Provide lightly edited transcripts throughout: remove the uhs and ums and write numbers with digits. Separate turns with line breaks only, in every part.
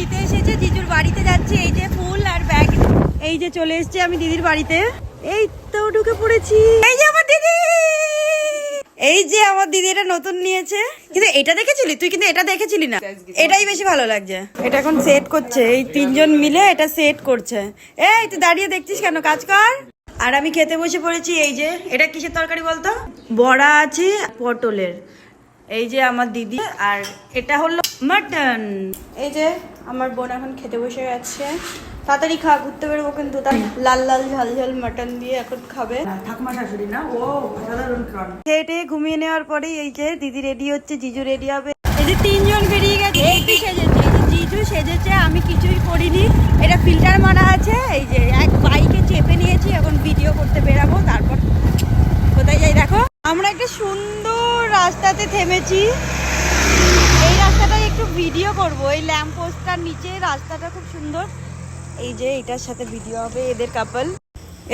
নিতে এসেছে, জিজুর বাড়িতে যাচ্ছে। এই যে ফুল আর ব্যাগ, এই যে চলে এসেছে আমি দিদির বাড়িতে। এই তো ঢুকে পড়েছি। এই যে আমার দিদি, এই যে আমার দিদি এটা নতুন নিয়েছে। কিন্তু এটা দেখেছিলি তুই? কিন্তু এটা দেখেছিলি না, এটাই বেশি ভালো লাগছে। এটা এখন সেট করছে, এই তিনজন মিলে এটা সেট করছে। এই তুই দাঁড়িয়ে দেখছিস কেন, কাজ কর। আর আমি খেতে বসে পড়েছি। এই যে এটা কিসের তরকারি বলতো? বড়া আছে পটলের। এই যে আমার দিদি, আর এটা হলো মাটন। এই যে আমার বোন এখন খেতে বসে গেছে। তাড়াতাড়ি খা, ঘুরতে বেরোবো কিন্তু। তাই লাল লাল ঝাল ঝাল মাটন দিয়ে এখন খাবে ঠাকুমা শাশুড়ি না, ও সাধারণ প্রাণ। খেটে ঘুমিয়ে নেওয়ার পরেই এই যে দিদি রেডি হচ্ছে, জিজু রেডি হবে। এই যে তিনজন বেরিয়ে গেছে। এই কি সেজেছে, এই যে জিজু সেজেছে, আমি কিছুই করিনি। এটা ফিল্টার মারা আছে। এই যে এক বাইকে চেপে নিয়েছি, এখন ভিডিও করতে বেরাবো। তারপর কোথায় যাই দেখো, আমরা একটা সুন্দর রাস্তাতে থেমেছি। এই রাস্তাটাই একটু ভিডিও করব। এই ল্যাম্প পোস্টটার নিচে রাস্তাটা খুব সুন্দর। এই যে এটার সাথে ভিডিও হবে, এদের কাপল।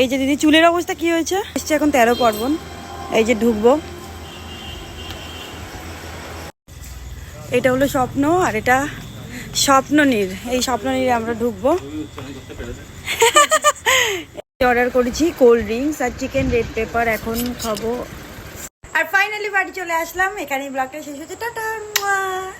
এই যে দিদি চুলের অবস্থা কি হয়েছে, এসছে এখন 13 পার্বণ। এই যে ঢুকবো, এটা হলো স্বপ্ন আর এটা স্বপ্ননীর। এই স্বপ্ননীরে আমরা ঢুকবো। অর্ডার করেছি কোল্ড ড্রিঙ্কস আর চিকেন রেড পেপার, এখন খাবো। আর ফাইনালি বাড়ি চলে আসলাম। এখানেই ব্লগটা শেষ হচ্ছে। টাটা।